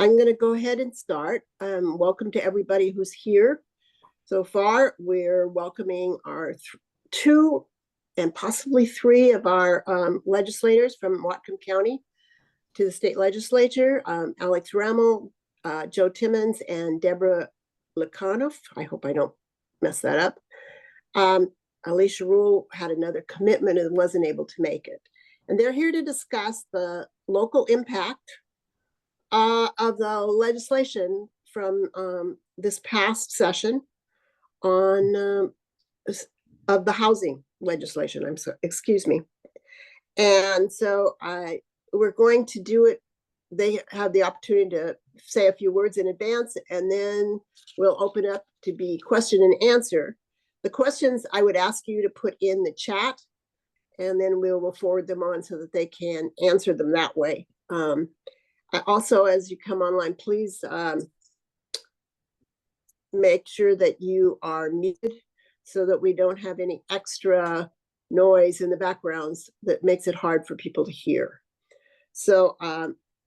I'm going to go ahead and start. Welcome to everybody who's here. So far, we're welcoming our two and possibly three of our legislators from Whatcom County to the state legislature, Alex Ramel, Joe Timmons, and Deborah Lakonoff. I hope I don't mess that up. Alicia Rule had another commitment and wasn't able to make it. And they're here to discuss the local impact of the legislation from this past session on of the housing legislation. Excuse me. And so we're going to do it. They have the opportunity to say a few words in advance, and then we'll open up to be question and answer. The questions I would ask you to put in the chat, and then we will forward them on so that they can answer them that way. Also, as you come online, please make sure that you are muted so that we don't have any extra noise in the backgrounds that makes it hard for people to hear. So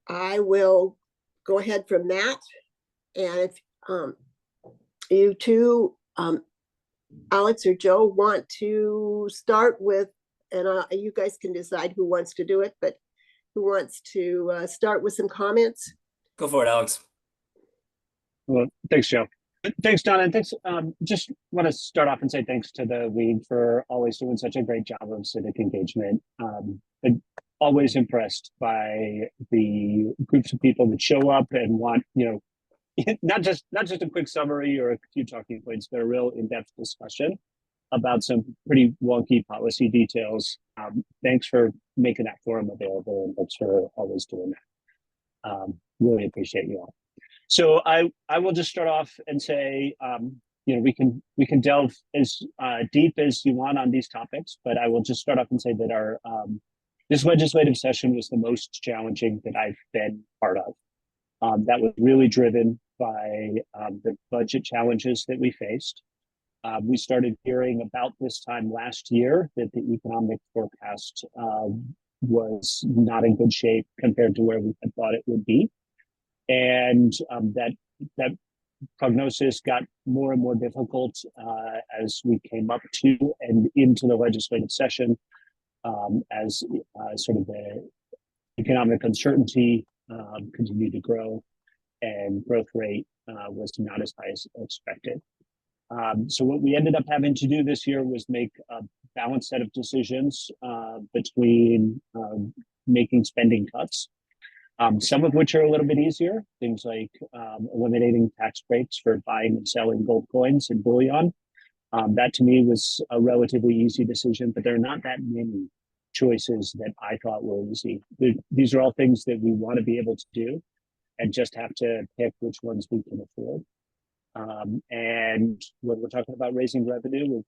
I will go ahead from that. And if you two, Alex or Joe, want to start with, and you guys can decide who wants to do it, but who wants to start with some comments? Go for it, Alex. Well, thanks, Joe. Thanks, Donna. And thanks. Just want to start off and say thanks to the League for always doing such a great job of civic engagement. I'm always impressed by the groups of people that show up and want, not just a quick summary or a few talking points, but a real in-depth discussion about some pretty wonky policy details. Thanks for making that forum available, and thanks for always doing that. Really appreciate you all. So I will just start off and say, we can delve as deep as you want on these topics, but I will just start off and say that our this legislative session was the most challenging that I've been part of. That was really driven by the budget challenges that we faced. We started hearing about this time last year that the economic forecast was not in good shape compared to where we had thought it would be. And that prognosis got more and more difficult as we came up to and into the legislative session, as sort of the economic uncertainty continued to grow, and growth rate was not as high as expected. So what we ended up having to do this year was make a balanced set of decisions between making spending cuts, some of which are a little bit easier, things like eliminating tax breaks for buying and selling gold coins and bullion. That to me was a relatively easy decision, but there are not that many choices that I thought were easy. These are all things that we want to be able to do and just have to pick which ones we can afford. And when we're talking about raising revenue,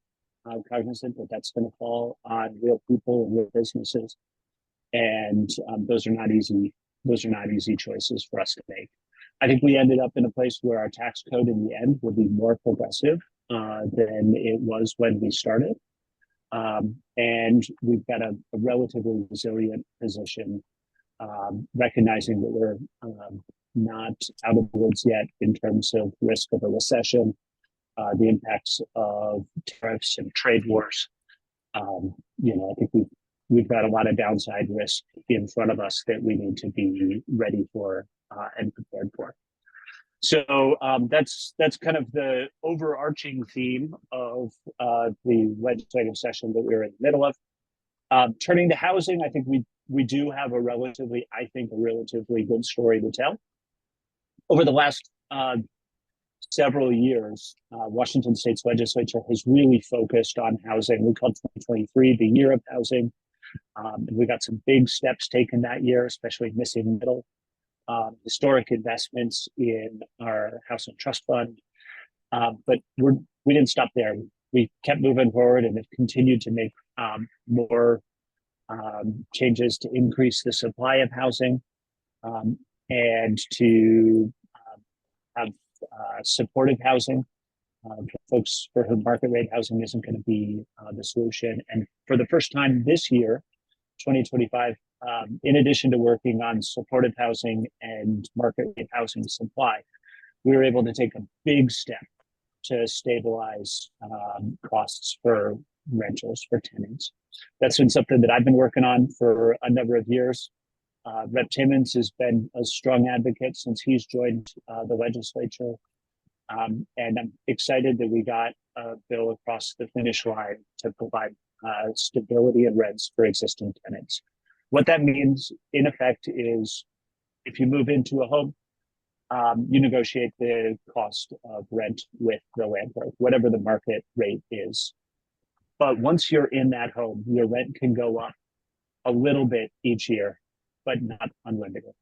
we're cognizant that that's going to fall on real people and real businesses. And those are not easy choices for us to make. I think we ended up in a place where our tax code in the end will be more progressive than it was when we started. And we've got a relatively resilient position, recognizing that we're not out of the woods yet in terms of risk of a recession, the impacts of tariffs and trade wars. I think we've got a lot of downside risk in front of us that we need to be ready for and prepared for. So that's kind of the overarching theme of the legislative session that we're in the middle of. Turning to housing, I think we do have a relatively good story to tell. Over the last several years, Washington State's legislature has really focused on housing. We call 2023 the year of housing. And we got some big steps taken that year, especially missing middle, historic investments in our housing trust fund. But we didn't stop there. We kept moving forward and have continued to make more changes to increase the supply of housing and to have supportive housing for folks for whom market rate housing isn't going to be the solution. And for the first time this year, 2025, in addition to working on supportive housing and market rate housing supply, we were able to take a big step to stabilize costs for rentals for tenants. That's been something that I've been working on for a number of years. Rep Timmons has been a strong advocate since he's joined the legislature. And I'm excited that we got a bill across the finish line to provide stability in rents for existing tenants. What that means, in effect, is if you move into a home, you negotiate the cost of rent with the landlord, whatever the market rate is. But once you're in that home, your rent can go up a little bit each year, but not unlimited.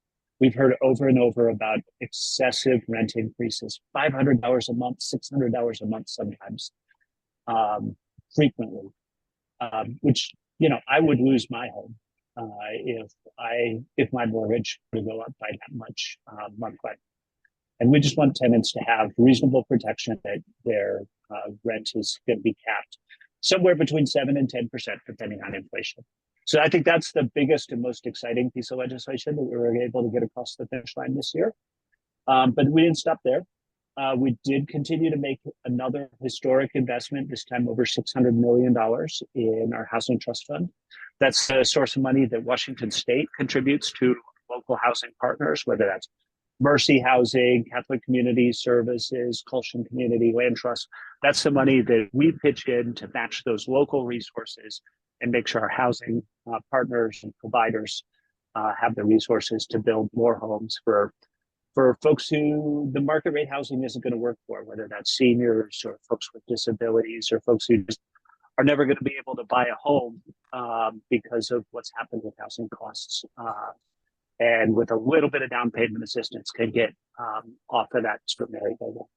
We've heard over and over about excessive rent increases, $500 a month, $600 a month sometimes, frequently, which, I would lose my home if my mortgage were to go up by that much monthly. And we just want tenants to have reasonable protection that their rent is going to be capped somewhere between 7 and 10%, depending on inflation. So I think that's the biggest and most exciting piece of legislation that we were able to get across the finish line this year. But we didn't stop there. We did continue to make another historic investment, this time over $600 million in our housing trust fund. That's a source of money that Washington State contributes to local housing partners, whether that's Mercy Housing, Catholic Community Services, Colson Community Land Trust. That's the money that we pitch in to match those local resources and make sure our housing partners and providers have the resources to build more homes for folks who the market rate housing isn't going to work for, whether that's seniors or folks with disabilities or folks who just are never going to be able to buy a home because of what's happened with housing costs. And with a little bit of down payment assistance can get off of that extraordinary bill.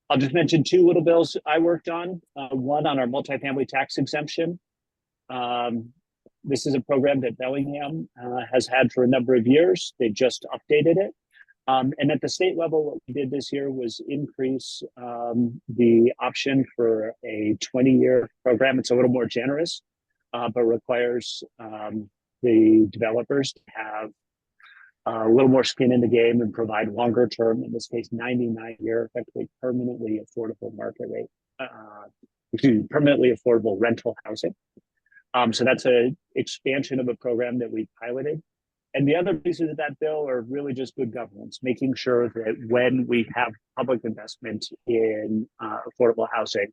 I'll just mention two little bills I worked on. One on our multifamily tax exemption. This is a program that Bellingham has had for a number of years. They just updated it. And at the state level, what we did this year was increase the option for a 20-year program. It's a little more generous, but requires the developers to have a little more skin in the game and provide longer term, in this case, 99-year, effectively permanently affordable market rate, permanently affordable rental housing. So that's an expansion of a program that we piloted. And the other pieces of that bill are really just good governance, making sure that when we have public investment in affordable housing,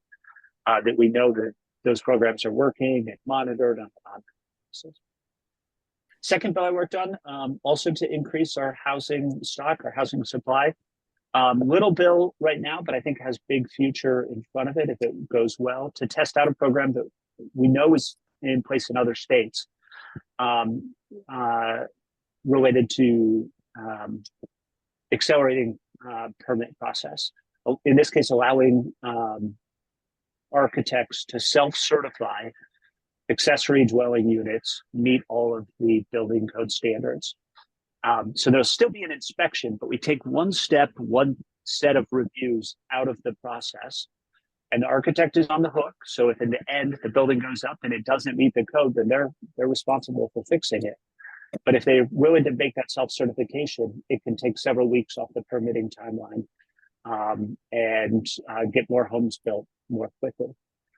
that we know that those programs are working and monitored on an ongoing basis. Second bill I worked on, also to increase our housing stock, our housing supply. Little bill right now, but I think has big future in front of it if it goes well, to test out a program that we know is in place in other states related to accelerating permit process. In this case, allowing architects to self-certify accessory dwelling units meet all of the building code standards. So there'll still be an inspection, but we take one step, one set of reviews out of the process, and the architect is on the hook. So if in the end the building goes up and it doesn't meet the code, then they're responsible for fixing it. But if they're willing to make that self-certification, it can take several weeks off the permitting timeline and get more homes built more quickly.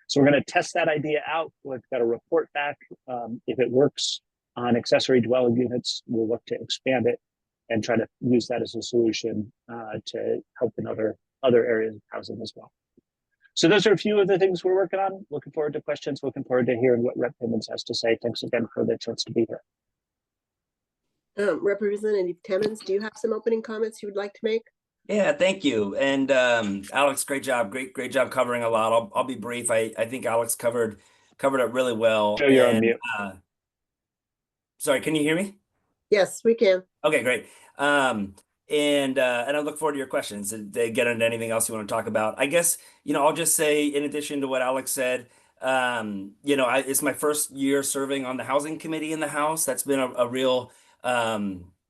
So we're going to test that idea out. We've got a report back. If it works on accessory dwelling units, we'll look to expand it and try to use that as a solution to help in other areas of housing as well. So those are a few of the things we're working on. Looking forward to questions. Looking forward to hearing what Rep Timmons has to say. Thanks again for the chance to be here. Representative Timmons, do you have some opening comments you would like to make? Yeah, thank you. And Alex, great job. Great job covering a lot. I'll be brief. I think Alex covered it really well. Joe, you're on mute. Sorry, can you hear me? Yes, we can. Okay, great. And I look forward to your questions to get into anything else you want to talk about. I guess, I'll just say, in addition to what Alex said, it's my first year serving on the housing committee in the House. That's been a real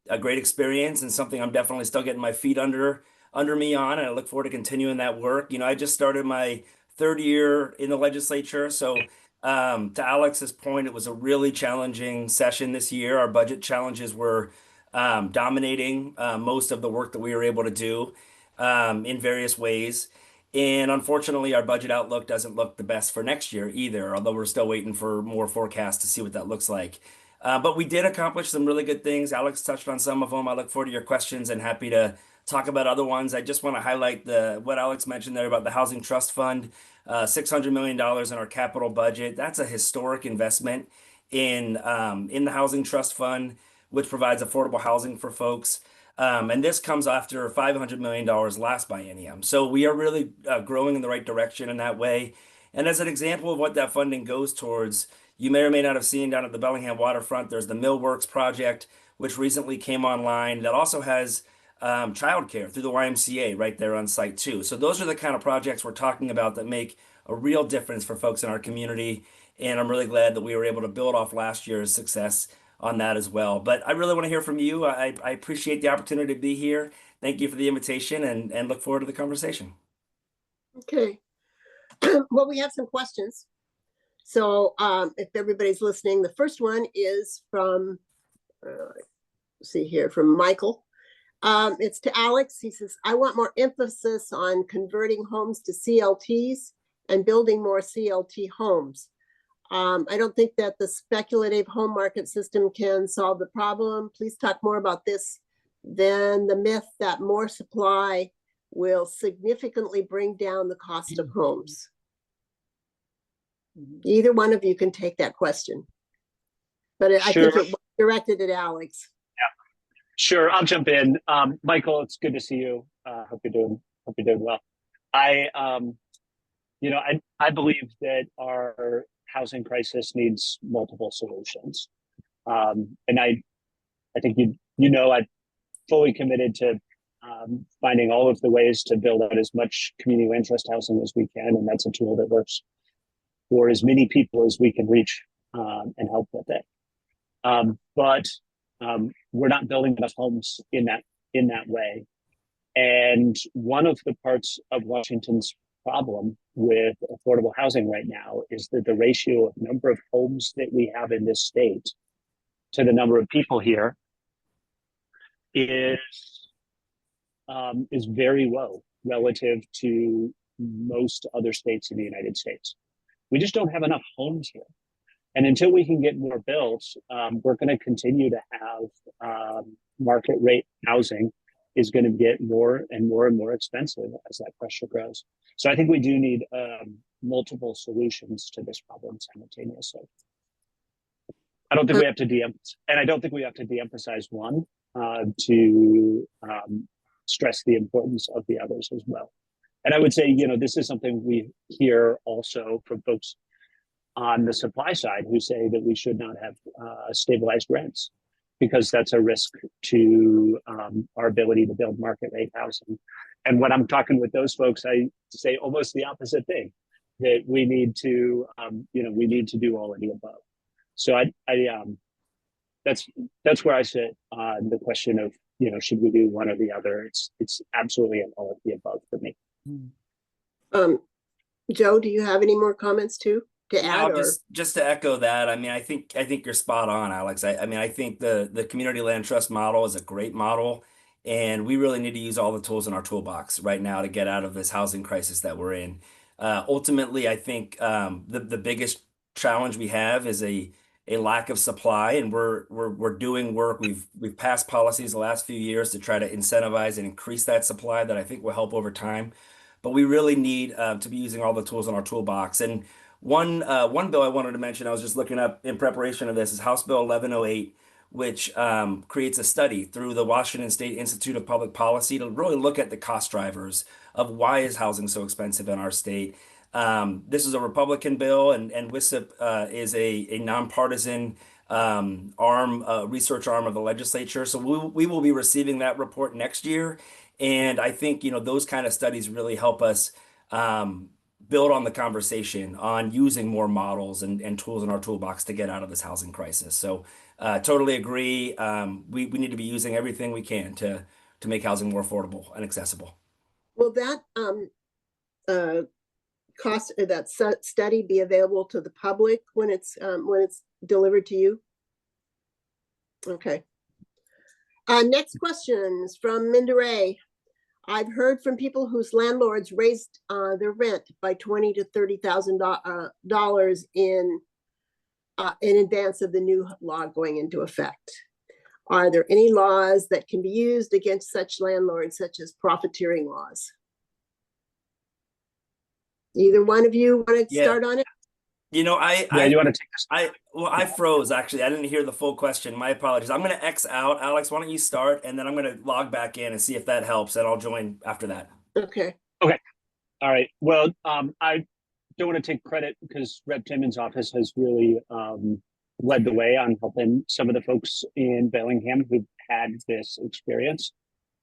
a great experience and something I'm definitely still getting my feet under me on, and I look forward to continuing that work. I just started my third year in the legislature, so To Alex's point, it was a really challenging session this year. Our budget challenges were dominating most of the work that we were able to do in various ways. And unfortunately, our budget outlook doesn't look the best for next year either, although we're still waiting for more forecasts to see what that looks like. But we did accomplish some really good things. Alex touched on some of them. I look forward to your questions and happy to talk about other ones. I just want to highlight what Alex mentioned there about the Housing Trust Fund, $600 million in our capital budget. That's a historic investment in the Housing Trust Fund, which provides affordable housing for folks. And this comes after $500 million last biennium. So we are really growing in the right direction in that way. And as an example of what that funding goes towards, you may or may not have seen down at the Bellingham waterfront, there's the Millworks project, which recently came online that also has childcare through the YMCA right there on site too. So those are the kind of projects we're talking about that make a real difference for folks in our community. And I'm really glad that we were able to build off last year's success on that as well. But I really want to hear from you. I appreciate the opportunity to be here. Thank you for the invitation and look forward to the conversation. Okay. Well, we have some questions. So if everybody's listening, the first one is from, see here, from Michael. It's to Alex. He says, I want more emphasis on converting homes to CLTs and building more CLT homes. I don't think that the speculative home market system can solve the problem. Please talk more about this than the myth that more supply will significantly bring down the cost of homes. Either one of you can take that question, but I think it was directed at Alex. Sure, I'll jump in. Michael, it's good to see you. Hope you're doing well. I believe that our housing crisis needs multiple solutions. And I think I'm fully committed to finding all of the ways to build out as much community interest housing as we can, and that's a tool that works for as many people as we can reach and help with it. But we're not building enough homes in that way. And one of the parts of Washington's problem with affordable housing right now is that the ratio of number of homes that we have in this state to the number of people here is very low relative to most other states in the United States. We just don't have enough homes here. And until we can get more built, we're going to continue to have market rate housing is going to get more and more and more expensive as that pressure grows. So I think we do need multiple solutions to this problem simultaneously. I don't think we have to de-emphasize one to stress the importance of the others as well. And I would say, this is something we hear also from folks on the supply side who say that we should not have stabilized rents because that's a risk to our ability to build market rate housing. And when I'm talking with those folks, I say almost the opposite thing, that we need to do all of the above. So that's where I sit on the question of, should we do one or the other? It's absolutely an all of the above for me. Joe, do you have any more comments to add? No, just to echo that. I mean, I think you're spot on, Alex. I think the community land trust model is a great model, and we really need to use all the tools in our toolbox right now to get out of this housing crisis that we're in. Ultimately, I think the biggest challenge we have is a lack of supply, and we're doing work. We've passed policies the last few years to try to incentivize and increase that supply that I think will help over time. But we really need to be using all the tools in our toolbox. And one bill I wanted to mention, I was just looking up in preparation of this, is House Bill 1108, which creates a study through the Washington State Institute of Public Policy to really look at the cost drivers of why is housing so expensive in our state. This is a Republican bill, and WISIP is a nonpartisan research arm of the legislature. So we will be receiving that report next year. And I think, those kind of studies really help us build on the conversation on using more models and tools in our toolbox to get out of this housing crisis. So totally agree. We need to be using everything we can to make housing more affordable and accessible. Well, that study be available to the public when it's delivered to you? Okay. Next questions from Minda Ray. I've heard from people whose landlords raised their rent by $20,000 to $30,000 in advance of the new law going into effect. Are there any laws that can be used against such landlords, such as profiteering laws? Either one of you want to start on it? You know, Yeah, you want to take this? I froze actually. I didn't hear the full question. My apologies. I'm going to X out. Alex, why don't you start, and then I'm going to log back in and see if that helps, and I'll join after that. Okay. Okay. All right. Well, I don't want to take credit because Rep. Timmons' office has really led the way on helping some of the folks in Bellingham who've had this experience.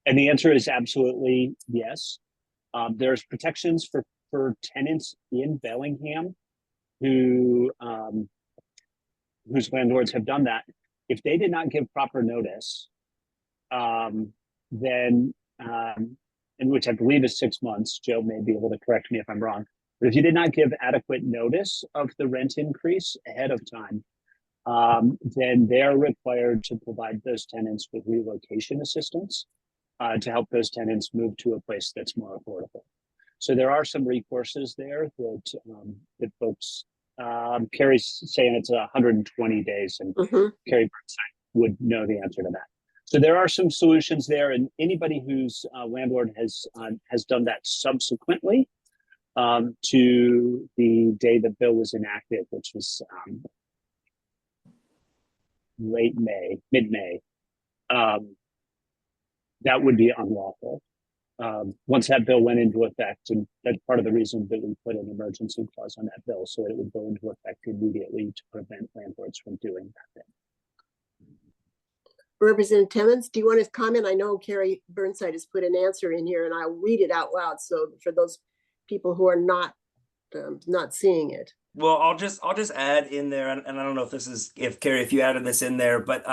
And the answer is absolutely yes. There's protections for tenants in Bellingham who whose landlords have done that. If they did not give proper notice, then in which I believe is 6 months, Joe may be able to correct me if I'm wrong, but if you did not give adequate notice of the rent increase ahead of time, then they're required to provide those tenants with relocation assistance to help those tenants move to a place that's more affordable. So there are some recourses there that folks, Carrie's saying it's 120 days, and Carrie Burnside would know the answer to that. So there are some solutions there, and anybody whose landlord has done that subsequently to the day the bill was enacted, which was mid-May, that would be unlawful. Once that bill went into effect, and that's part of the reason that we put an emergency clause on that bill, so that it would go into effect immediately to prevent landlords from doing that thing. Representative Timmons, do you want to comment? I know Carrie Burnside has put an answer in here, and I'll read it out loud. So for those people who are not seeing it. Well, I'll just add in there, and I don't know if Carrie, if you added this in there, but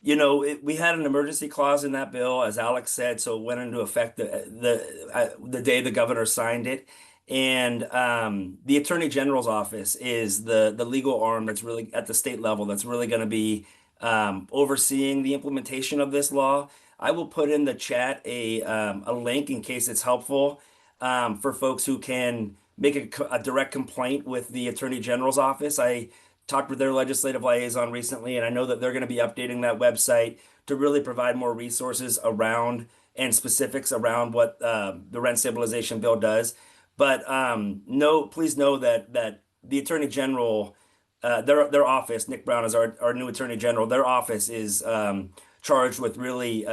you know, we had an emergency clause in that bill, as Alex said, so it went into effect the day the governor signed it. And the Attorney General's office is the legal arm that's really at the state level that's really going to be overseeing the implementation of this law. I will put in the chat a link in case it's helpful for folks who can make a direct complaint with the Attorney General's office. I talked with their legislative liaison recently, and I know that they're going to be updating that website to really provide more resources around and specifics around what the rent stabilization bill does. But please know that the Attorney General, their office, Nick Brown is our new Attorney General. Their office is charged with really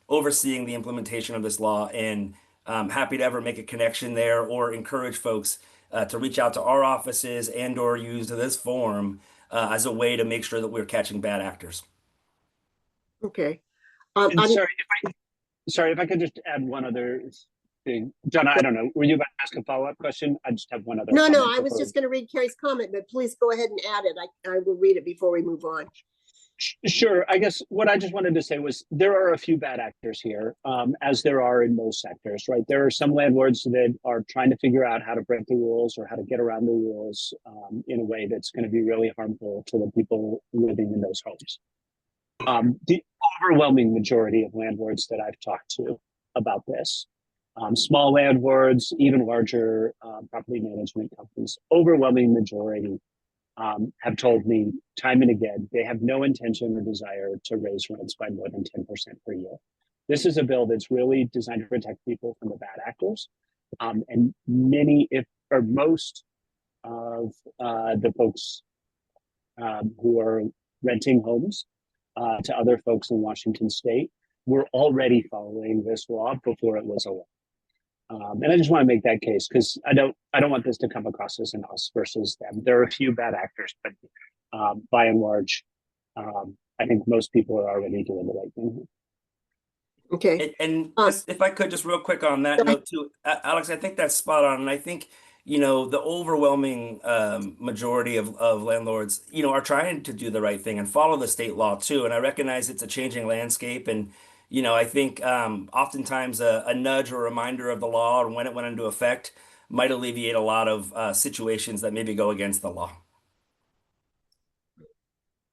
overseeing the implementation of this law, and happy to ever make a connection there or encourage folks to reach out to our offices and or use this form as a way to make sure that we're catching bad actors. Okay. Sorry, if I could just add one other thing. John, I don't know, were you about to ask a follow-up question? I just have one other. No, I was just going to read Carrie's comment, but please go ahead and add it. I will read it before we move on. Sure. I guess what I just wanted to say was there are a few bad actors here, as there are in most sectors, right? There are some landlords that are trying to figure out how to break the rules or how to get around the rules in a way that's going to be really harmful to the people living in those homes. The overwhelming majority of landlords that I've talked to about this, small landlords, even larger property management companies, overwhelming majority have told me time and again, they have no intention or desire to raise rents by more than 10% per year. This is a bill that's really designed to protect people from the bad actors. And most of the folks who are renting homes to other folks in Washington state were already following this law before it was a law. And I just want to make that case because I don't want this to come across as an us versus them. There are a few bad actors, but by and large, I think most people are already doing the right thing. Okay. And just, if I could just real quick on that note too, Alex, I think that's spot on. And I think, you know, the overwhelming majority of landlords, you know, are trying to do the right thing and follow the state law too. And I recognize it's a changing landscape. And, you know, I think oftentimes a nudge or a reminder of the law and when it went into effect might alleviate a lot of situations that maybe go against the law.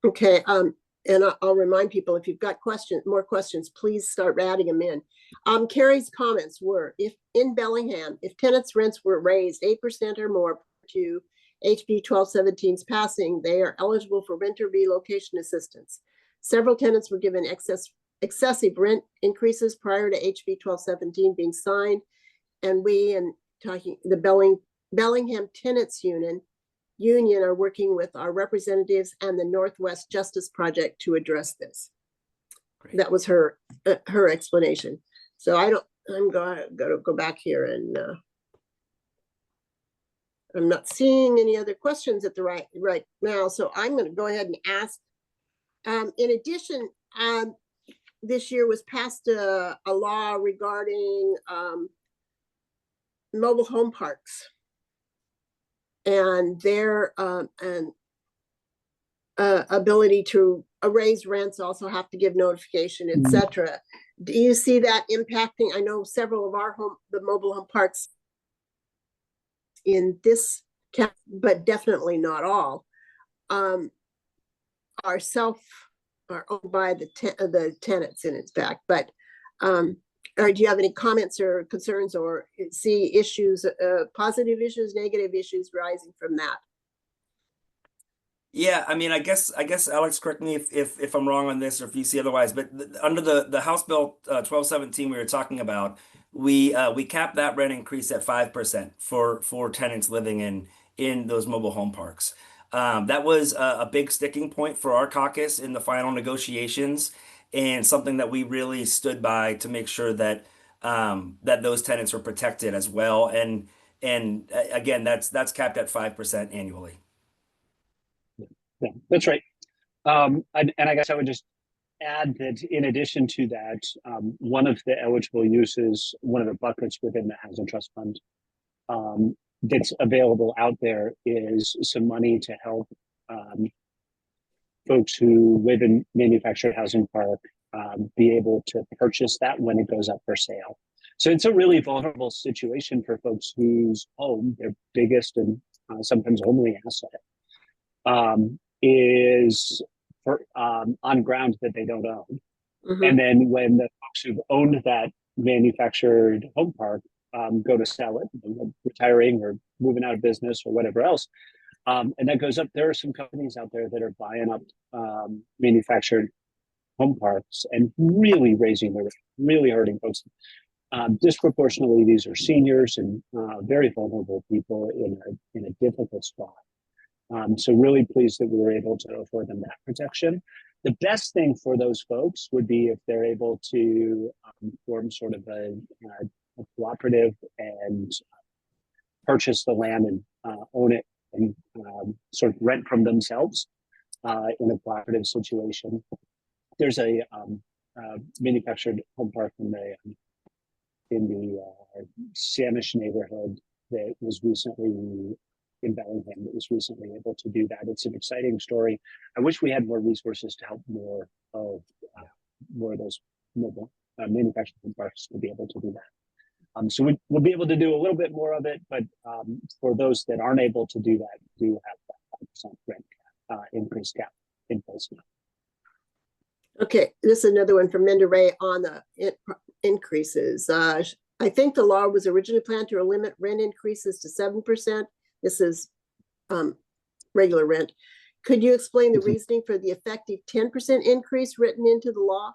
Okay, and I'll remind people, if you've got more questions, please start adding them in. Carrie's comments were, if in Bellingham, if tenants' rents were raised 8% or more to HB 1217's passing, they are eligible for renter relocation assistance. Several tenants were given excessive rent increases prior to HB 1217 being signed, and the Bellingham Tenants Union are working with our representatives and the Northwest Justice Project to address this. Great. That was her explanation. So I'm going to go back here, and I'm not seeing any other questions at the right now. So I'm going to go ahead and ask. In addition, this year was passed a law regarding mobile home parks and their ability to raise rents, also have to give notification, etc. Do you see that impacting? I know several of the mobile home parks in this camp, but definitely not all, are owned by the tenants in fact. But or do you have any comments or concerns, or see issues, positive issues, negative issues rising from that? Yeah, I mean, I guess Alex, correct me if I'm wrong on this, or if you see otherwise. But under the House Bill 1217 we were talking about, we capped that rent increase at 5% for tenants living in those mobile home parks. That was a big sticking point for our caucus in the final negotiations, and something that we really stood by to make sure that that those tenants are protected as well. And again, that's capped at 5% annually. Yeah, that's right. And I guess I would just add that in addition to that, one of the eligible uses, one of the buckets within the Housing Trust Fund that's available out there is some money to help folks who live in manufactured housing park be able to purchase that when it goes up for sale. So it's a really vulnerable situation for folks whose home, their biggest and sometimes only asset, is on ground that they don't own. Mm-hmm. And then when the folks who've owned that manufactured home park go to sell it, retiring or moving out of business or whatever else, and that goes up, there are some companies out there that are buying up manufactured home parks and really raising their rent, really hurting folks. Disproportionately, these are seniors and very vulnerable people in a difficult spot. So really pleased that we were able to afford them that protection. The best thing for those folks would be if they're able to form sort of a cooperative and purchase the land and own it and sort of rent from themselves in a cooperative situation. There's a manufactured home park in the Samish neighborhood that was recently in Bellingham that was recently able to do that. It's an exciting story. I wish we had more resources to help more of those mobile manufactured home parks to be able to do that. So we'll be able to do a little bit more of it, but for those that aren't able to do that, do have that 5% rent increase cap in place now. Okay, this is another one from Minda Ray on the increases. I think the law was originally planned to limit rent increases to 7%. This is regular rent. Could you explain the reasoning for the effective 10% increase written into the law?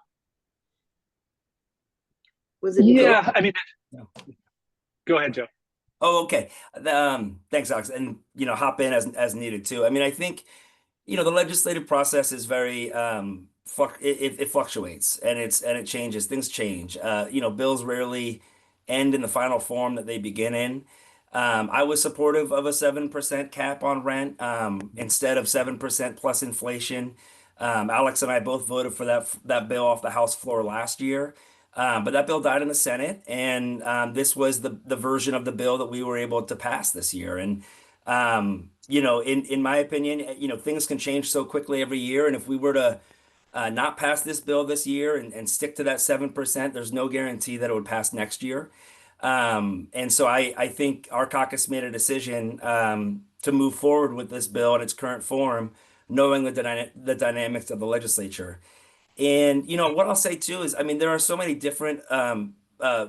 Was it? Yeah, I mean, go ahead, Joe. Oh, okay. Thanks, Alex. And, hop in as needed too. I mean, I think, the legislative process is very, it fluctuates and it changes. Things change. Bills rarely end in the final form that they begin in. I was supportive of a 7% cap on rent instead of 7% plus inflation. Alex and I both voted for that bill off the House floor last year. But that bill died in the Senate, and this was the version of the bill that we were able to pass this year. And in my opinion, things can change so quickly every year. And if we were to not pass this bill this year and stick to that 7%, there's no guarantee that it would pass next year. And so I think our caucus made a decision to move forward with this bill in its current form, knowing the dynamics of the legislature. And what I'll say too is, I mean, there are so many different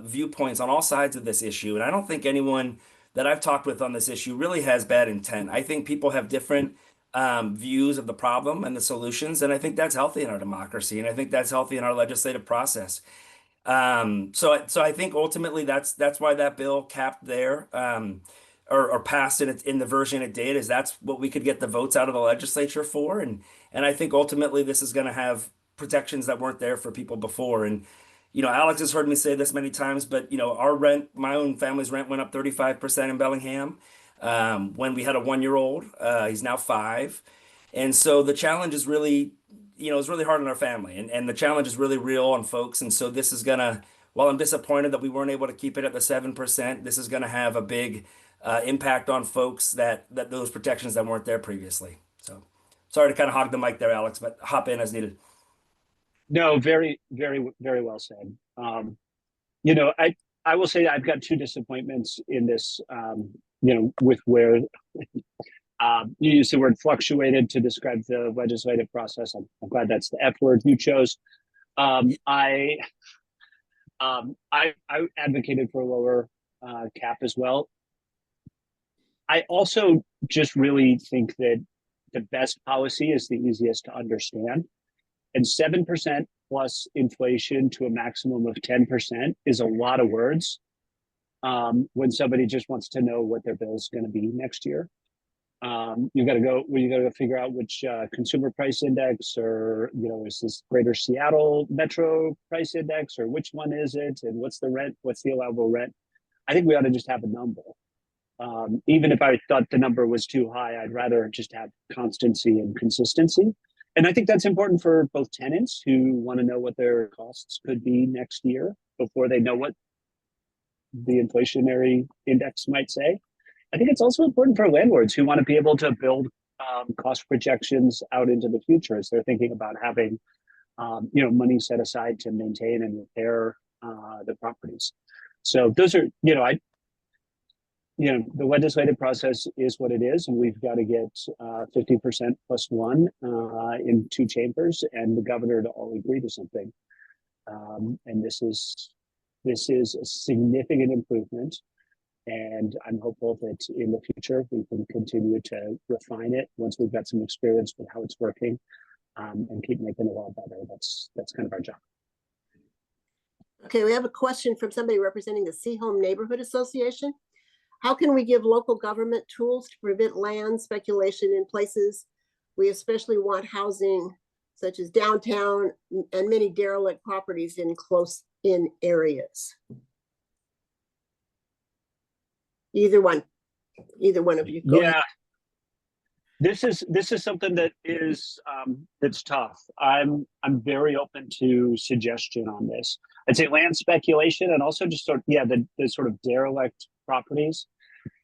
viewpoints on all sides of this issue, and I don't think anyone that I've talked with on this issue really has bad intent. I think people have different views of the problem and the solutions, and I think that's healthy in our democracy, and I think that's healthy in our legislative process. So I think ultimately that's why that bill capped there, or passed in the version it did, is that's what we could get the votes out of the legislature for, and I think ultimately this is going to have protections that weren't there for people before. And Alex has heard me say this many times, but our rent, my own family's rent went up 35% in Bellingham, when we had a 1-year old. He's now 5, and so the challenge is really it's really hard on our family, and the challenge is really real on folks. And so this is gonna, while I'm disappointed that we weren't able to keep it at the 7%, this is gonna have a big impact on folks that those protections that weren't there previously. So sorry to kind of hog the mic there, Alex, but hop in as needed. No, very, very, very well said. I will say I've got two disappointments in this. With where you use the word fluctuated to describe the legislative process. I'm glad that's the F word you chose. I advocated for a lower cap as well. I also just really think that the best policy is the easiest to understand. And 7% plus inflation to a maximum of 10% is a lot of words when somebody just wants to know what their bill is going to be next year. You got to go figure out which consumer price index, or is this Greater Seattle Metro price index, or which one is it, and what's the rent, what's the allowable rent. I think we ought to just have a number. Even if I thought the number was too high, I'd rather just have constancy and consistency. And I think that's important for both tenants who want to know what their costs could be next year before they know what the inflationary index might say. I think it's also important for landlords who want to be able to build cost projections out into the future as they're thinking about having money set aside to maintain and repair the properties. So those are, the legislative process is what it is, and we've got to get 50% plus one in 2 chambers, and the governor to all agree to something. And this is a significant improvement, and I'm hopeful that in the future we can continue to refine it once we've got some experience with how it's working, and keep making it all better. That's kind of our job. Okay, we have a question from somebody representing the Seaholm Neighborhood Association. How can we give local government tools to prevent land speculation in places we especially want housing, such as downtown and many derelict properties in close-in areas? Either one of you. Go ahead. This is something that is that's tough. I'm very open to suggestion on this. I'd say land speculation, and also just the sort of derelict properties.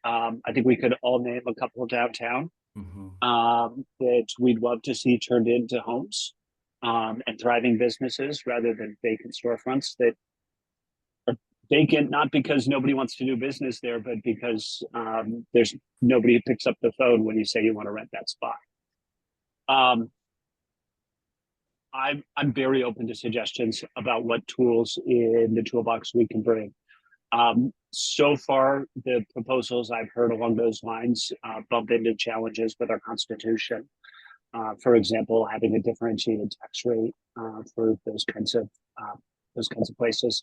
I think we could all name a couple downtown that we'd love to see turned into homes and thriving businesses rather than vacant storefronts that are vacant, not because nobody wants to do business there, but because there's nobody who picks up the phone when you say you want to rent that spot. I'm very open to suggestions about what tools in the toolbox we can bring. So far, the proposals I've heard along those lines bump into challenges with our Constitution. For example, having a differentiated tax rate for those kinds of places.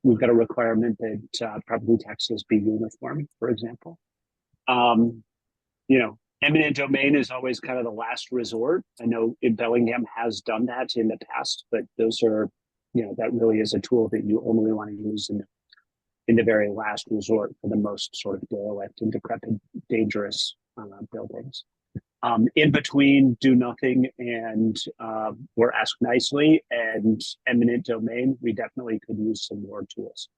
We've got a requirement that property taxes be uniform, for example. Eminent domain is always kind of the last resort. I know Bellingham has done that in the past, but those are, that really is a tool that you only want to use in the very last resort for the most sort of derelict and decrepit, dangerous buildings. In between, do nothing and or ask nicely, and eminent domain, we definitely could use some more tools.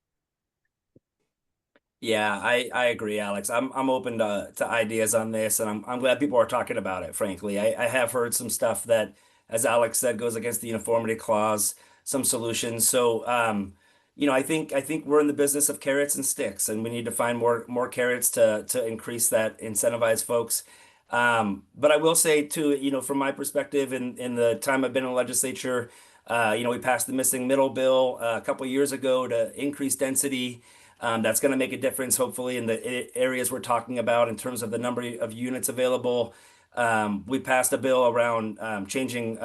Yeah, I agree, Alex. I'm open to ideas on this, and I'm glad people are talking about it, frankly. I have heard some stuff that, as Alex said, goes against the uniformity clause, some solutions. So I think we're in the business of carrots and sticks, and we need to find more carrots to increase that, incentivize folks. But I will say too, from my perspective, in the time I've been in the legislature, we passed the missing middle bill a couple years ago to increase density. That's going to make a difference, hopefully, in the areas we're talking about in terms of the number of units available. We passed a bill around changing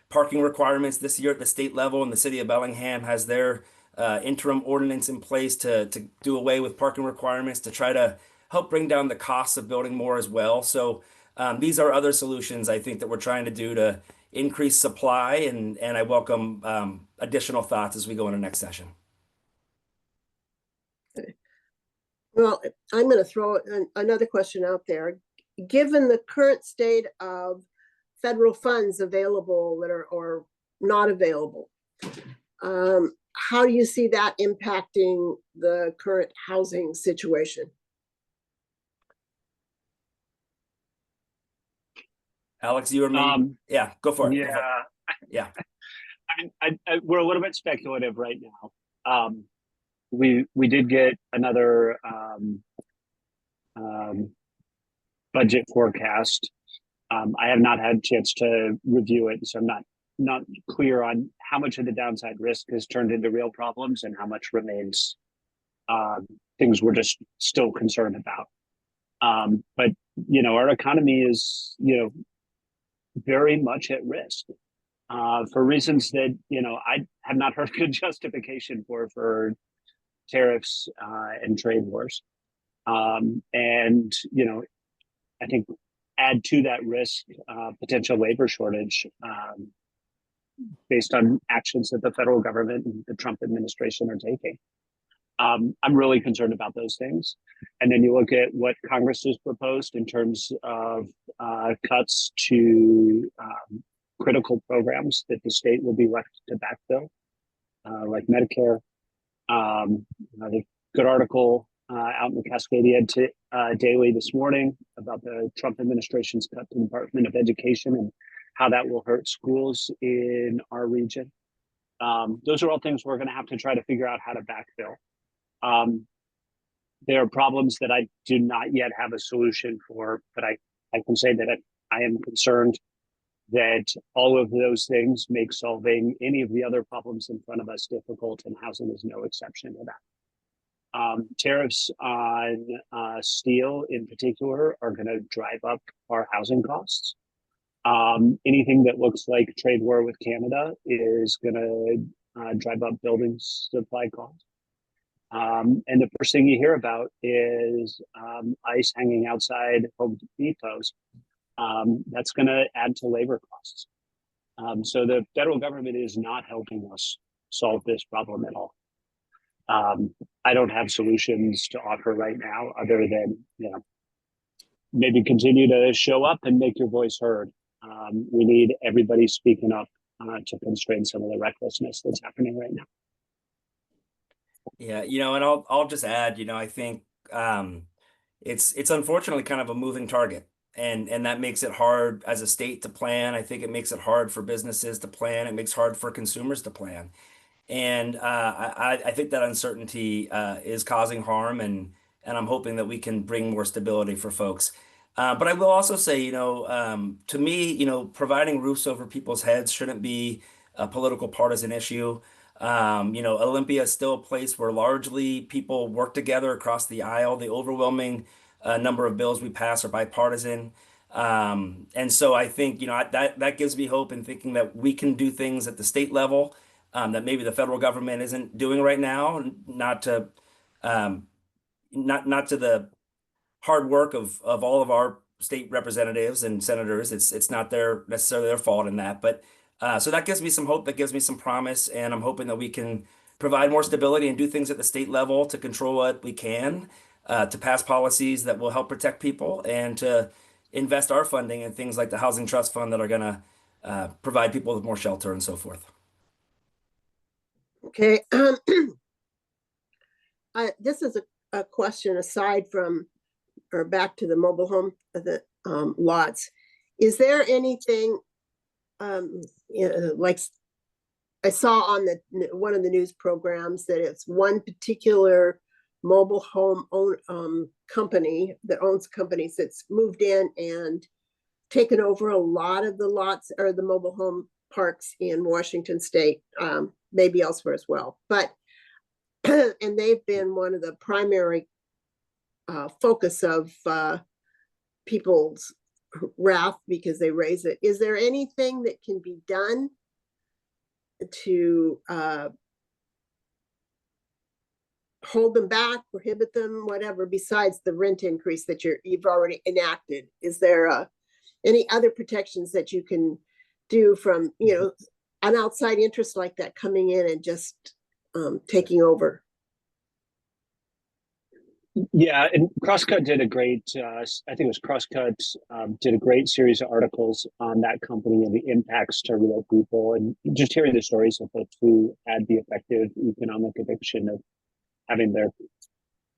parking requirements this year at the state level, and the city of Bellingham has their interim ordinance in place to do away with parking requirements to try to help bring down the costs of building more as well. So these are other solutions I think that we're trying to do to increase supply, and I welcome additional thoughts as we go into next session. Well, I'm going to throw another question out there. Given the current state of federal funds available that are or not available, how do you see that impacting the current housing situation? Alex, you or me? Yeah, go for it. Yeah. Go for it. Yeah. I mean, we're a little bit speculative right now. We did get another budget forecast. I have not had a chance to review it, so I'm not clear on how much of the downside risk has turned into real problems and how much remains things we're just still concerned about. But our economy is very much at risk for reasons that I have not heard good justification for tariffs and trade wars. And I think add to that risk potential labor shortage based on actions that the federal government and the Trump administration are taking. I'm really concerned about those things. And then you look at what Congress has proposed in terms of cuts to critical programs that the state will be left to backfill, like Medicare. The good article out in the Cascadia Daily this morning about the Trump administration's cut to the Department of Education and how that will hurt schools in our region. Those are all things we're going to have to try to figure out how to backfill. There are problems that I do not yet have a solution for, but I can say that I am concerned that all of those things make solving any of the other problems in front of us difficult, and housing is no exception to that. Tariffs on steel in particular are going to drive up our housing costs. Anything that looks like trade war with Canada is going to drive up building supply costs. And the first thing you hear about is ICE hanging outside Home Depots. That's going to add to labor costs. So the federal government is not helping us solve this problem at all. I don't have solutions to offer right now other than, maybe continue to show up and make your voice heard. We need everybody speaking up to constrain some of the recklessness that's happening right now. Yeah, and I'll just add, I think it's unfortunately kind of a moving target. And that makes it hard as a state to plan. I think it makes it hard for businesses to plan. It makes it hard for consumers to plan. And I think that uncertainty is causing harm, and I'm hoping that we can bring more stability for folks. But I will also say, to me, providing roofs over people's heads shouldn't be a political partisan issue. Olympia is still a place where largely people work together across the aisle. The overwhelming number of bills we pass are bipartisan. And so I think, that gives me hope in thinking that we can do things at the state level that maybe the federal government isn't doing right now, not to the hard work of all of our state representatives and senators. It's not necessarily their fault in that, but so that gives me some hope, that gives me some promise, and I'm hoping that we can provide more stability and do things at the state level to control what we can, to pass policies that will help protect people, and to invest our funding in things like the Housing Trust Fund that are going to provide people with more shelter and so forth. Okay. This is a question aside from, or back to the mobile home, the lots. Is there anything like I saw on one of the news programs that it's one particular mobile home company that owns companies that's moved in and taken over a lot of the lots or the mobile home parks in Washington State, maybe elsewhere as well. But and they've been one of the primary focus of people's wrath because they raise it. Is there anything that can be done to hold them back, prohibit them, whatever, besides the rent increase that you've already enacted? Is there any other protections that you can do from, an outside interest like that coming in and just taking over? Yeah, and Crosscut did a great, I think it was Crosscut, did a great series of articles on that company and the impacts to real people, and just hearing the stories of folks who had the effective economic eviction of having their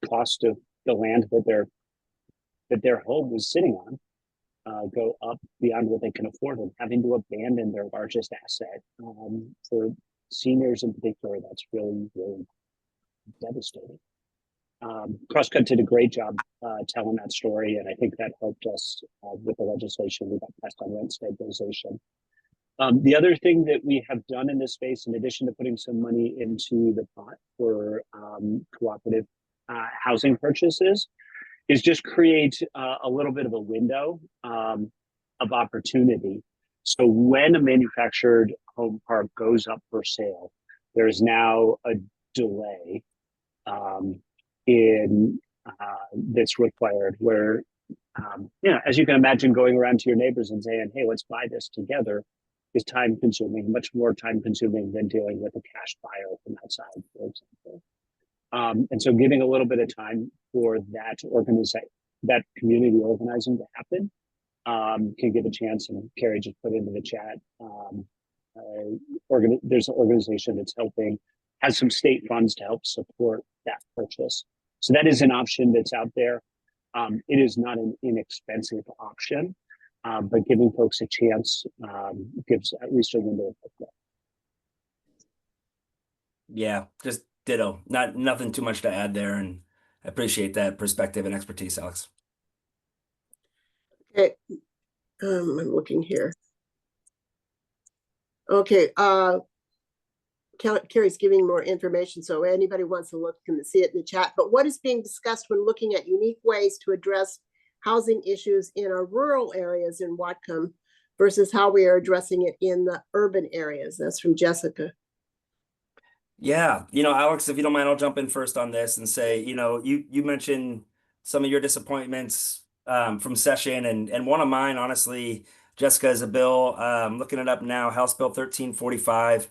cost of the land that their home was sitting on go up beyond what they can afford and having to abandon their largest asset. For seniors in particular, that's really, really devastating. Crosscut did a great job telling that story, and I think that helped us with the legislation we got passed on rent stabilization. The other thing that we have done in this space, in addition to putting some money into the pot for cooperative housing purchases, is just create a little bit of a window of opportunity. So when a manufactured home park goes up for sale, there is now a delay in that's required where, as you can imagine, going around to your neighbors and saying, hey, let's buy this together is time consuming, much more time consuming than dealing with a cash buyer from outside, for example. And so giving a little bit of time for that community organizing to happen can give a chance, and Carrie just put into the chat, there's an organization that's has some state funds to help support that purchase. So that is an option that's out there. It is not an inexpensive option, but giving folks a chance gives at least a window of hope. Yeah, just ditto. Nothing too much to add there, and I appreciate that perspective and expertise, Alex. Okay, I'm looking here. Okay, Carrie's giving more information, so anybody wants to look can see it in the chat. But what is being discussed when looking at unique ways to address housing issues in our rural areas in Whatcom versus how we are addressing it in the urban areas? That's from Jessica. Yeah, Alex, if you don't mind, I'll jump in first on this and say, you mentioned some of your disappointments from session, and one of mine, honestly, Jessica, is a bill, looking it up now, House Bill 1345,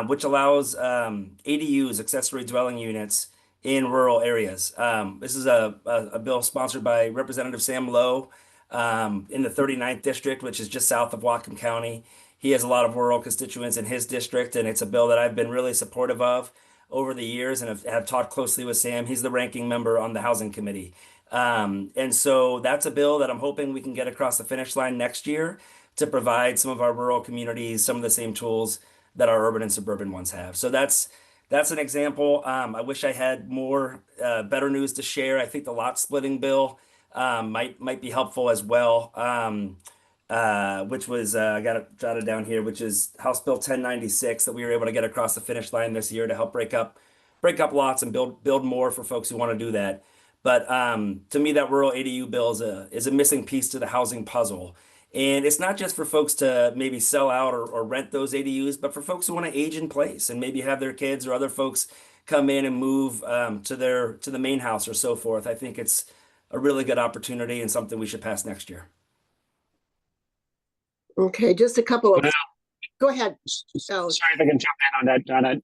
which allows ADUs, accessory dwelling units, in rural areas. This is a bill sponsored by Representative Sam Lowe in the 39th district, which is just south of Whatcom County. He has a lot of rural constituents in his district, and it's a bill that I've been really supportive of over the years and have talked closely with Sam. He's the ranking member on the Housing Committee. And so that's a bill that I'm hoping we can get across the finish line next year to provide some of our rural communities some of the same tools that our urban and suburban ones have. So that's an example. I wish I had more better news to share. I think the lot splitting bill might be helpful as well. Which was I got it jotted down here, which is House Bill 1096 that we were able to get across the finish line this year to help break up lots and build more for folks who want to do that. But to me, that rural ADU bill is a missing piece to the housing puzzle. And it's not just for folks to maybe sell out or rent those ADUs, but for folks who want to age in place and maybe have their kids or other folks come in and move to the main house or so forth. I think it's a really good opportunity and something we should pass next year. Okay, just a couple of. Go ahead. Sorry if I can jump in on that, Donna.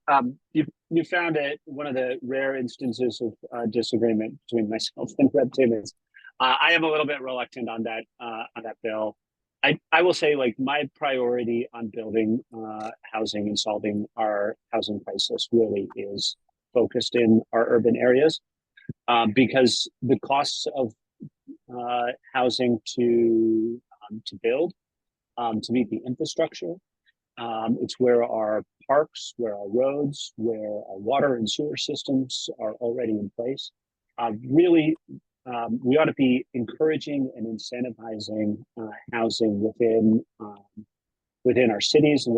You found it one of the rare instances of disagreement between myself and Rep. Timmons. I am a little bit reluctant on that bill. I will say, like, my priority on building housing and solving our housing crisis really is focused in our urban areas, because the costs of housing to build, to meet the infrastructure, It's where our parks, where our roads, where our water and sewer systems are already in place. Really, we ought to be encouraging and incentivizing housing within our cities and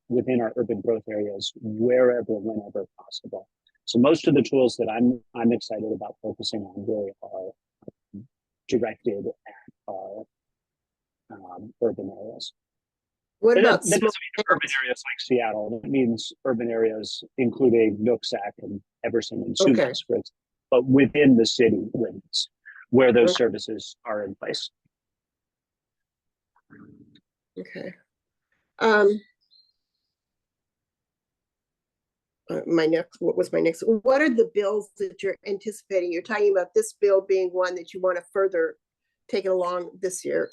within our urban growth areas wherever, whenever possible. So most of the tools that I'm excited about focusing on really are directed at our urban areas. What about That doesn't small mean urban areas like Seattle. That means urban areas including Nooksack and Everson and Okay. Sumas, for instance, but within the city limits where those Okay. services are in place. Okay. What was my next? What are the bills that you're anticipating? You're talking about this bill being one that you want to further take it along this year.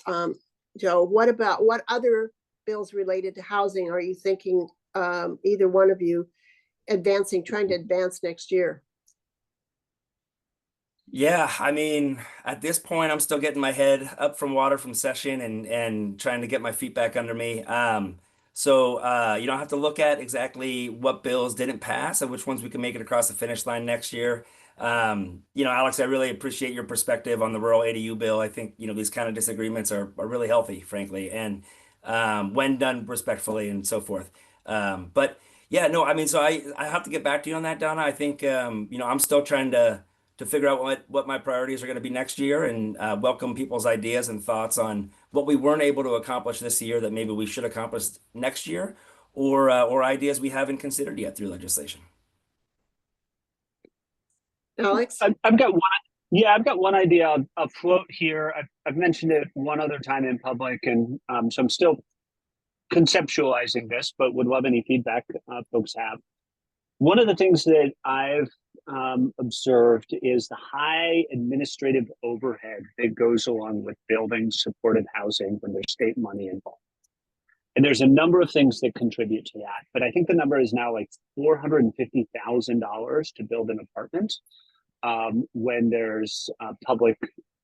Joe, what other bills related to housing are you thinking, either one of you trying to advance next year? Yeah, I mean, at this point, I'm still getting my head up from water from session and trying to get my feet back under me. You don't have to look at exactly what bills didn't pass and which ones we can make it across the finish line next year. Alex, I really appreciate your perspective on the rural ADU bill. I think, these kind of disagreements are really healthy, frankly, and when done respectfully and so forth. But yeah, no, I mean, so I have to get back to you on that, Donna. I think, I'm still trying to figure out what my priorities are going to be next year and welcome people's ideas and thoughts on what we weren't able to accomplish this year that maybe we should accomplish next year or ideas we haven't considered yet through legislation. Alex? I've got one. Yeah, I've got one idea I'll float here. I've mentioned it one other time in public, and so I'm still conceptualizing this, but would love any feedback folks have. One of the things that I've observed is the high administrative overhead that goes along with building supportive housing when there's state money involved. And there's a number of things that contribute to that, but I think the number is now like $450,000 to build an apartment when there's public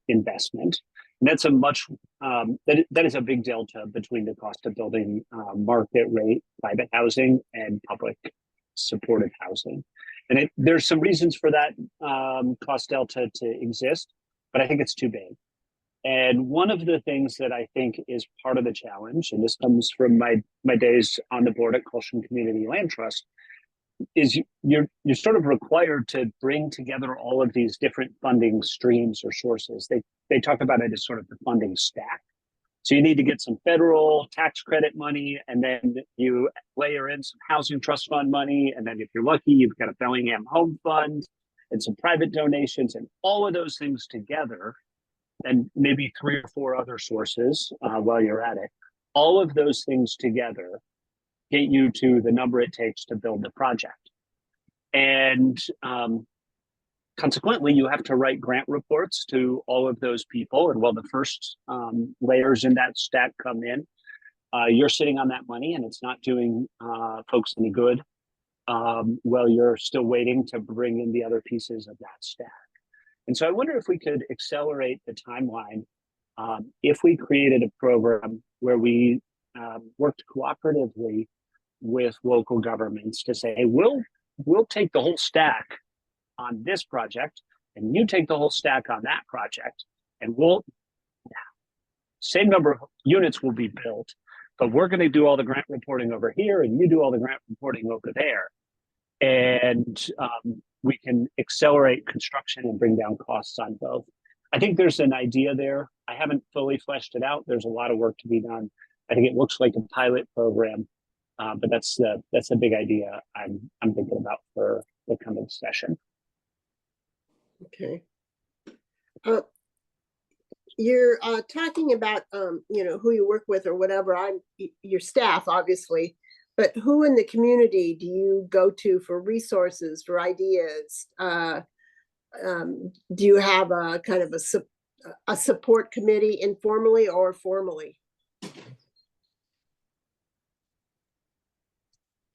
investment. And that's that is a big delta between the cost of building market rate private housing and public supportive housing. And there's some reasons for that cost delta to exist, but I think it's too big. And one of the things that I think is part of the challenge, and this comes from my days on the board at Colson Community Land Trust, is you're sort of required to bring together all of these different funding streams or sources. They talk about it as sort of the funding stack. So you need to get some federal tax credit money, and then you layer in some housing trust fund money, and then if you're lucky, you've got a Bellingham home fund and some private donations, and all of those things together, and maybe 3 or 4 other sources while you're at it. All of those things together get you to the number it takes to build the project. And consequently, you have to write grant reports to all of those people. And while the first layers in that stack come in, you're sitting on that money and it's not doing folks any good while you're still waiting to bring in the other pieces of that stack. And so I wonder if we could accelerate the timeline if we created a program where we worked cooperatively with local governments to say, hey, we'll take the whole stack on this project, and you take the whole stack on that project, and same number of units will be built, but we're going to do all the grant reporting over here, and you do all the grant reporting over there. And we can accelerate construction and bring down costs on both. I think there's an idea there. I haven't fully fleshed it out. There's a lot of work to be done. I think it looks like a pilot program, but that's a big idea I'm thinking about for the coming session. Okay. You're talking about who you work with or whatever. Your staff, obviously, but who in the community do you go to for resources, for ideas? Do you have a kind of a support committee informally or formally?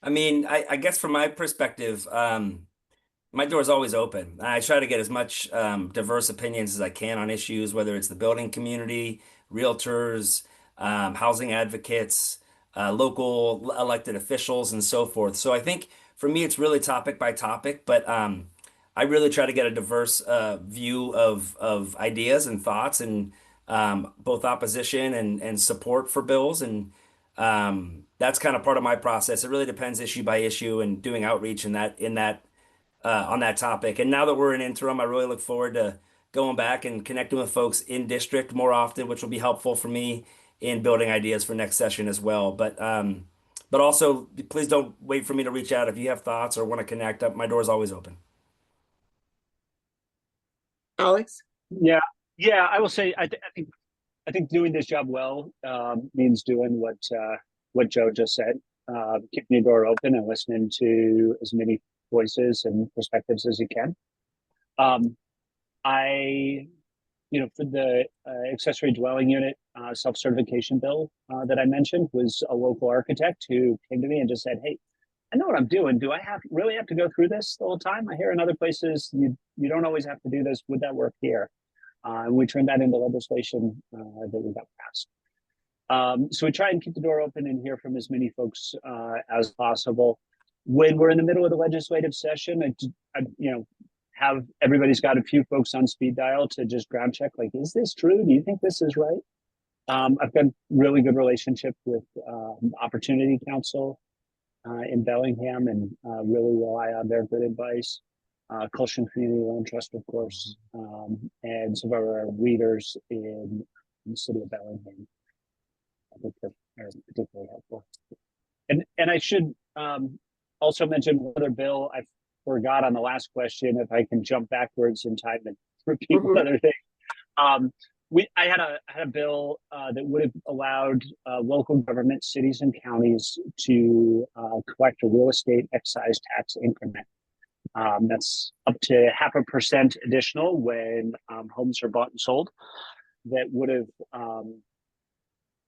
I mean, I guess from my perspective, my door is always open. I try to get as much diverse opinions as I can on issues, whether it's the building community, realtors, housing advocates, local elected officials and so forth. So I think for me, it's really topic by topic, but I really try to get a diverse view of ideas and thoughts and both opposition and support for bills. And that's kind of part of my process. It really depends issue by issue and doing outreach in that on that topic. And now that we're in interim, I really look forward to going back and connecting with folks in district more often, which will be helpful for me in building ideas for next session as well. But also, please don't wait for me to reach out if you have thoughts or want to connect. My door is always open. Alex? Yeah, yeah. I will say I think doing this job well means doing what Joe just said, keeping your door open and listening to as many voices and perspectives as you can. Um, I, for the accessory dwelling unit self-certification bill that I mentioned was a local architect who came to me and just said, "Hey, I know what I'm doing. Do I really have to go through this the whole time? I hear in other places you don't always have to do this. Would that work here?" And we turned that into legislation that we got passed. So we try and keep the door open and hear from as many folks as possible. When we're in the middle of the legislative session, have everybody's got a few folks on speed dial to just ground check, like, is this true? Do you think this is right? I've got really good relationship with Opportunity Council in Bellingham and really rely on their good advice. Colson Community Land Trust, of course, and some of our leaders in the city of Bellingham. I think that are particularly helpful. And I should also mention one other bill I forgot on the last question. If I can jump backwards in time and repeat one other thing. I had a bill that would have allowed local government, cities and counties to collect a real estate excise tax increment. That's up to 0.5% additional when homes are bought and sold. That would have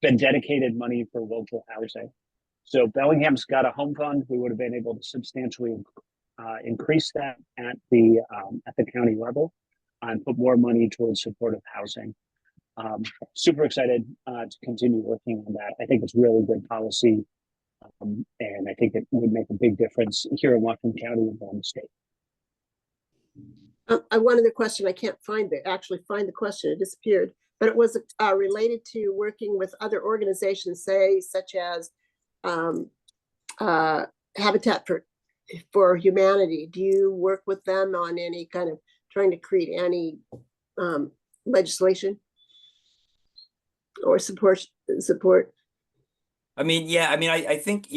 been dedicated money for local housing. So Bellingham's got a home fund. We would have been able to substantially increase that at the county level and put more money towards supportive housing. Super excited to continue working on that. I think it's really good policy, and I think it would make a big difference here in Whatcom County and around the state. I one other question. I can't find the question. It disappeared, but it was related to working with other organizations, say such as Habitat for Humanity. Do you work with them on any kind of trying to create any legislation or support? I mean, yeah, I mean, I think,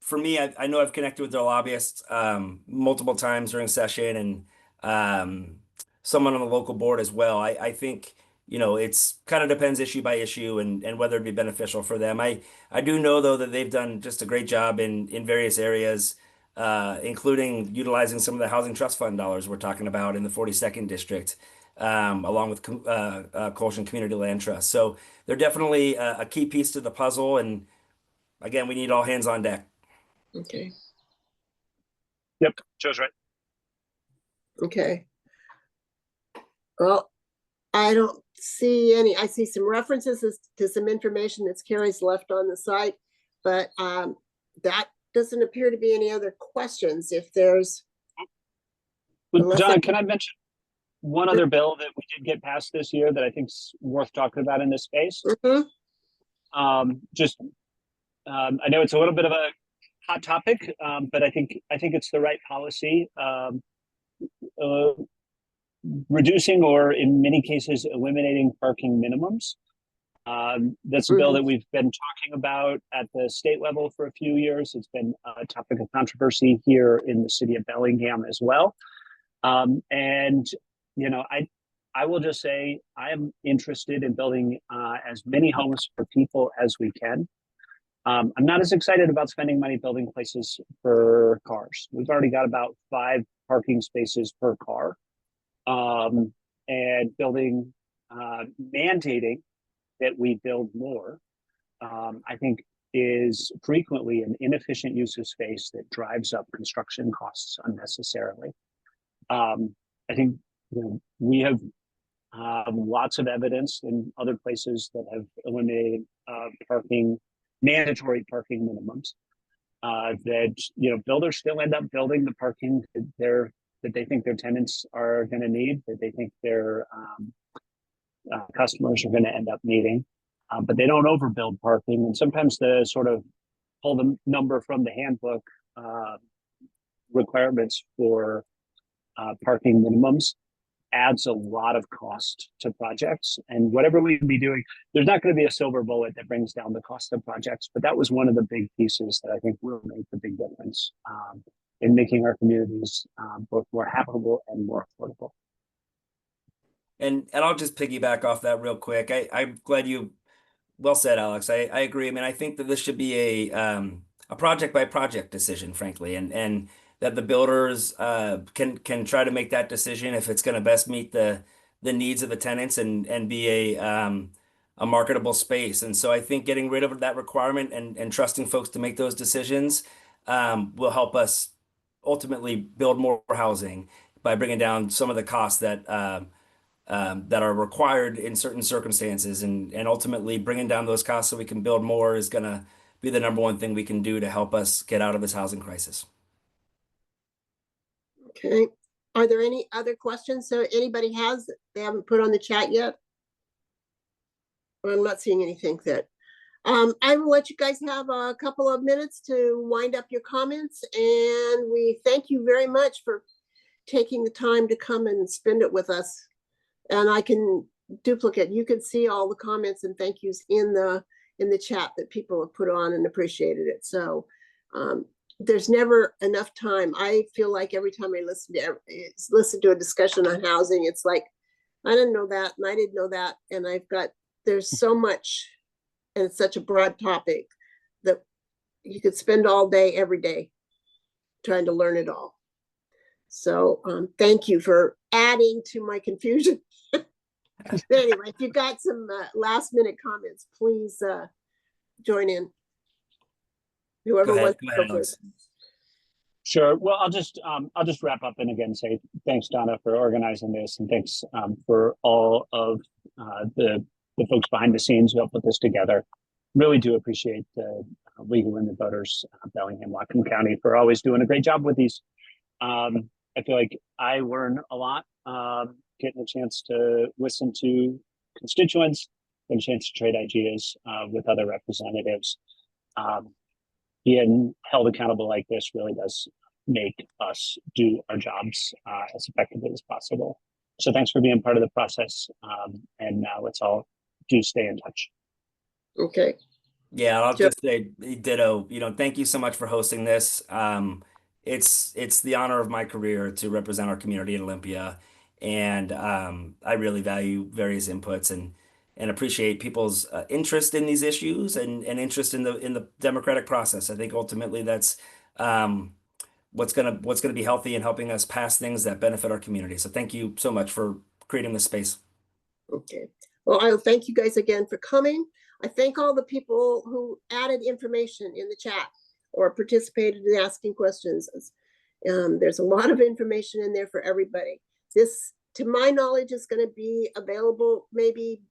for me, I know I've connected with their lobbyists multiple times during session and someone on the local board as well. I think, it's kind of depends issue by issue and whether it'd be beneficial for them. I do know, though, that they've done just a great job in various areas, including utilizing some of the housing trust fund dollars we're talking about in the 42nd district, along with Colson Community Land Trust. So they're definitely a key piece to the puzzle. And again, we need all hands on deck. Okay. Yep, Joe's right. Okay. Well, I don't see any. I see some references to some information that's Carrie's left on the site, but that doesn't appear to be any other questions. If there's, Donna, can I mention one other bill that we did get passed this year that I think is worth talking about in this space? I know it's a little bit of a hot topic, but I think it's the right policy. Reducing or in many cases eliminating parking minimums. That's a bill that we've been talking about at the state level for a few years. It's been a topic of controversy here in the city of Bellingham as well. And I will just say I am interested in building as many homes for people as we can. I'm not as excited about spending money building places for cars. We've already got about 5 parking spaces per car. And mandating that we build more, I think is frequently an inefficient use of space that drives up construction costs unnecessarily. I think we have lots of evidence in other places that have eliminated parking mandatory parking minimums. That builders still end up building the parking that they think their tenants are going to need, that they think their customers are going to end up needing, but they don't overbuild parking. And sometimes the sort of pull the number from the handbook requirements for parking minimums adds a lot of cost to projects. And whatever we can be doing, there's not going to be a silver bullet that brings down the cost of projects, but that was one of the big pieces that I think will make the big difference in making our communities both more habitable and more affordable. And I'll just piggyback off that real quick. I'm glad you, well said, Alex. I agree. I mean, I think that this should be a project by project decision, frankly, and that the builders can try to make that decision if it's going to best meet the needs of the tenants and be a marketable space. And so I think getting rid of that requirement and trusting folks to make those decisions will help us ultimately build more housing by bringing down some of the costs that that are required in certain circumstances, and ultimately bringing down those costs so we can build more is going to be the number one thing we can do to help us get out of this housing crisis. Okay. Are there any other questions? So anybody has, they haven't put on the chat yet? Well, I'm not seeing anything that. I will let you guys have a couple of minutes to wind up your comments, and we thank you very much for taking the time to come and spend it with us. And I can duplicate, you can see all the comments and thank yous in the chat that people have put on and appreciated it. So there's never enough time. I feel like every time I listen to a discussion on housing, it's like, I didn't know that and I didn't know that. And there's so much, and it's such a broad topic that you could spend all day, every day, trying to learn it all. So thank you for adding to my confusion. Anyway, if you got some last minute comments, please join in. Whoever wants to go first. Sure. Well, I'll just wrap up and again say thanks, Donna, for organizing this, and thanks for all of the folks behind the scenes who helped put this together. Really do appreciate the legal and the voters, Bellingham-Whatcom County, for always doing a great job with these. I feel like I learn a lot, getting a chance to listen to constituents, getting a chance to trade ideas with other representatives. Being held accountable like this really does make us do our jobs as effectively as possible. So thanks for being part of the process. And now let's all stay in touch. Okay. Yeah, I'll just say ditto. Thank you so much for hosting this. It's the honor of my career to represent our community in Olympia, and I really value various inputs and appreciate people's interest in these issues and interest in the democratic process. I think ultimately that's what's gonna be healthy and helping us pass things that benefit our community. So thank you so much for creating this space. Okay. Well, I'll thank you guys again for coming. I thank all the people who added information in the chat or participated in asking questions. There's a lot of information in there for everybody. This, to my knowledge, is going to be available. Maybe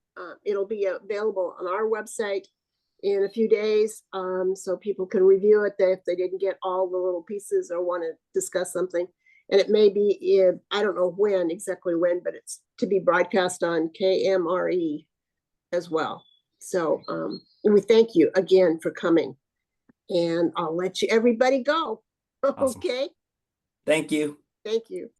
it'll be available on our website in a few days, so people can review it if they didn't get all the little pieces or want to discuss something. And it may be, I don't know exactly when, but it's to be broadcast on KMRE as well. So we thank you again for coming, and I'll let everybody go. Awesome. Okay. Thank you. Thank you.